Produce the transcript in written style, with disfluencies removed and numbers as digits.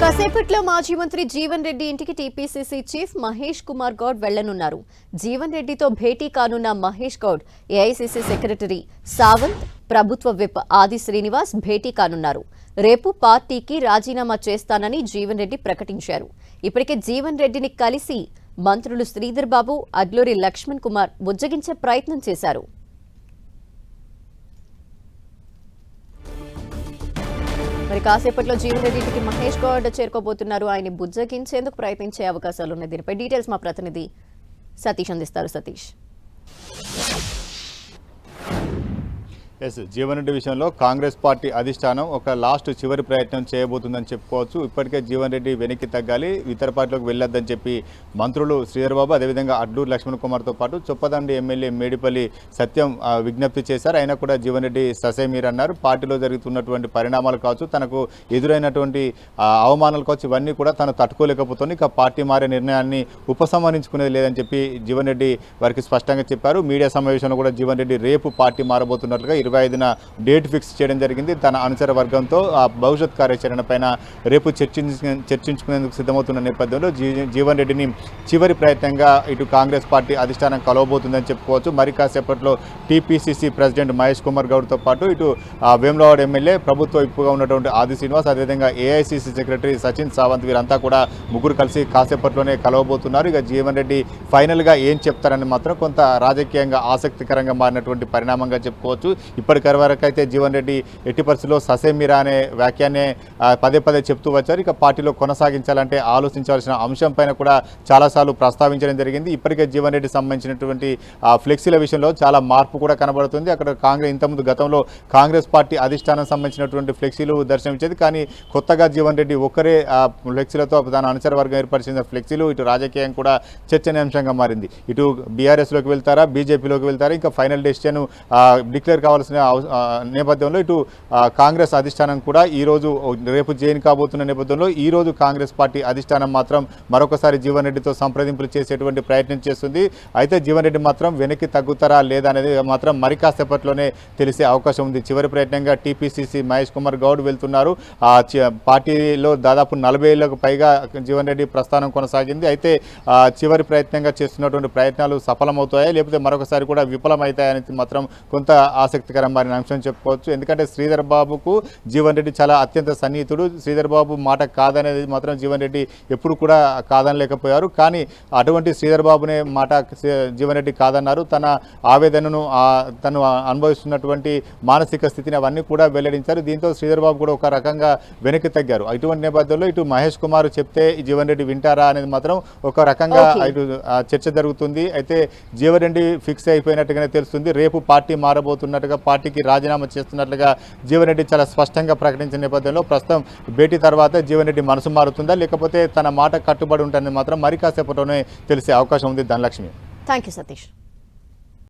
కాసేపట్లో మాజీ మంత్రి జీవన్ రెడ్డి ఇంటికి టీపీసీసీ చీఫ్ మహేష్ కుమార్ గౌడ్ వెళ్లనున్నారు. జీవన్ రెడ్డితో భేటీ కానున్న మహేష్ గౌడ్ ఏఐసీసీ సెక్రటరీ సావంత్, ప్రభుత్వ విప్ ఆది శ్రీనివాస్ భేటీ కానున్నారు. రేపు పార్టీకి రాజీనామా చేస్తానని జీవన్ రెడ్డి ప్రకటించారు. ఇప్పటికే జీవన్ రెడ్డిని కలిసి మంత్రులు శ్రీధర్ బాబు, అడ్లూరి లక్ష్మణ్ కుమార్ బుజ్జగించే ప్రయత్నం చేశారు. మరి కాసేపట్లో జీవన్ రెడ్డి ఇంటికి మహేష్ గౌడ్ చేరుకోబోతున్నారు. ఆయన బుజ్జగించేందుకు ప్రయత్నించే అవకాశాలు ఉన్నాయి. దీనిపై డీటెయిల్స్ మా ప్రతినిధి సతీష్ అందిస్తారు. సతీష్, జీవన్ రెడ్డి విషయంలో కాంగ్రెస్ పార్టీ అధిష్టానం ఒక లాస్ట్ చివరి ప్రయత్నం చేయబోతుందని చెప్పుకోవచ్చు. ఇప్పటికే జీవన్ రెడ్డి వెనక్కి తగ్గాలి, ఇతర పార్టీలోకి వెళ్ళొద్దని చెప్పి మంత్రులు శ్రీధర్ బాబు, అదేవిధంగా అడ్లూరి లక్ష్మణ్ కుమార్తో పాటు చొప్పదండి ఎమ్మెల్యే మేడిపల్లి సత్యం విజ్ఞప్తి చేశారు. అయినా కూడా జీవన్ రెడ్డి ససేమీర్ అన్నారు. పార్టీలో జరుగుతున్నటువంటి పరిణామాలు కావచ్చు, తనకు ఎదురైనటువంటి అవమానాలు కావచ్చు, ఇవన్నీ కూడా తను తట్టుకోలేకపోతుంది. ఇక పార్టీ మారే నిర్ణయాన్ని ఉపసంహరించుకునేది లేదని చెప్పి జీవన్ రెడ్డి వారికి స్పష్టంగా చెప్పారు. మీడియా సమావేశంలో కూడా జీవన్ రెడ్డి రేపు పార్టీ మారబోతున్నట్లుగా 25న డేట్ ఫిక్స్ చేయడం జరిగింది. తన అనుచర వర్గంతో ఆ భవిష్యత్ కార్యాచరణ పైన రేపు చర్చించుకునేందుకు సిద్ధమవుతున్న నేపథ్యంలో జీవన్ రెడ్డిని చివరి ప్రయత్నంగా ఇటు కాంగ్రెస్ పార్టీ అధిష్టానం కలవబోతుందని చెప్పుకోవచ్చు. మరి కాసేపట్లో టీపీసీసీ ప్రెసిడెంట్ మహేష్ కుమార్ గౌడ్తో పాటు ఇటు వేములవాడ ఎమ్మెల్యే, ప్రభుత్వ విప్గా ఉన్నటువంటి ఆది శ్రీనివాస్, అదేవిధంగా ఏఐసీసీ సెక్రటరీ సచిన్ సావంత్ వీరంతా కూడా ముగ్గురు కలిసి కాసేపట్లోనే కలవబోతున్నారు. ఇక జీవన్ రెడ్డి ఫైనల్గా ఏం చెప్తారని మాత్రం కొంత రాజకీయంగా ఆసక్తికరంగా మారినటువంటి పరిణామంగా చెప్పుకోవచ్చు. ఇప్పటి వరకు అయితే జీవన్ రెడ్డి ఎట్టి పరిస్థితుల్లో ససేమిరా అనే వ్యాఖ్యాన్ని పదే పదే చెప్తూ వచ్చారు. ఇక పార్టీలో కొనసాగించాలంటే ఆలోచించాల్సిన అంశం పైన కూడా చాలాసార్లు ప్రస్తావించడం జరిగింది. ఇప్పటికే జీవన్ రెడ్డి సంబంధించినటువంటి ఫ్లెక్సీల విషయంలో చాలా మార్పు కూడా కనబడుతుంది. అక్కడ ఇంతకుముందు గతంలో కాంగ్రెస్ పార్టీ అధిష్టానం సంబంధించినటువంటి ఫ్లెక్సీలు దర్శనమిచ్చేది. కానీ కొత్తగా జీవన్ రెడ్డి ఒక్కరే ఫ్లెక్సీలతో తన అనుచర వర్గం ఏర్పరిచిన ఫ్లెక్సీలు ఇటు రాజకీయం కూడా చర్చనీయాంశంగా మారింది. ఇటు బీఆర్ఎస్లోకి వెళ్తారా, బీజేపీలోకి వెళ్తారా, ఇంకా ఫైనల్ డెసిషన్ డిక్లేర్ కావాల్సిన నేపథ్యంలో ఇటు కాంగ్రెస్ అధిష్టానం కూడా ఈరోజు రేపు జైన్ కాబోతున్న నేపథ్యంలో ఈరోజు కాంగ్రెస్ పార్టీ అధిష్టానం మాత్రం మరొకసారి జీవన్ రెడ్డితో సంప్రదింపులు చేసేటువంటి ప్రయత్నం చేస్తుంది. అయితే జీవన్ రెడ్డి మాత్రం వెనక్కి తగ్గుతారా లేదా అనేది మాత్రం మరి కాసేపట్లోనే తెలిసే అవకాశం ఉంది. చివరి ప్రయత్నంగా టీపీసీసీ మహేష్ కుమార్ గౌడ్ వెళ్తున్నారు. పార్టీలో దాదాపు 40 ఏళ్లకు పైగా జీవన్ రెడ్డి ప్రస్థానం కొనసాగింది. అయితే చివరి ప్రయత్నంగా చేస్తున్నటువంటి ప్రయత్నాలు సఫలమవుతాయా లేకపోతే మరొకసారి కూడా విఫలమవుతాయనేది మాత్రం కొంత ఆసక్తికరం మారిన అంశం చెప్పుకోవచ్చు. ఎందుకంటే శ్రీధర్ బాబుకు జీవన్ రెడ్డి చాలా అత్యంత సన్నిహితుడు. శ్రీధర్ బాబు మాట కాదనేది మాత్రం జీవన్ రెడ్డి ఎప్పుడు కూడా కాదనలేకపోయారు. కానీ అటువంటి శ్రీధర్ బాబునే మాట జీవన్ రెడ్డి కాదన్నారు. తన ఆవేదనను, తను అనుభవిస్తున్నటువంటి మానసిక స్థితిని అవన్నీ కూడా వెల్లడించారు. దీంతో శ్రీధర్ బాబు కూడా ఒక రకంగా వెనక్కి తగ్గారు. ఇటువంటి నేపథ్యంలో ఇటు మహేష్ కుమార్ చెప్తే జీవన్ రెడ్డి వింటారా అనేది మాత్రం ఒక రకంగా ఇటు చర్చ జరుగుతుంది. అయితే జీవన్ రెడ్డి ఫిక్స్ అయిపోయినట్టుగానే తెలుస్తుంది. రేపు పార్టీ మారబోతున్నట్టుగా, పార్టీకి రాజీనామా చేస్తున్నట్లుగా జీవన్ రెడ్డి చాలా స్పష్టంగా ప్రకటించిన నేపథ్యంలో ప్రస్తుతం భేటీ తర్వాత జీవన్ రెడ్డి మనసు మారుతుందా లేకపోతే తన మాట కట్టుబడి ఉంటుందని మాత్రం మరి కాసేపట్లోనే తెలిసే అవకాశం ఉంది. ధనలక్ష్మి. Thank you Satish.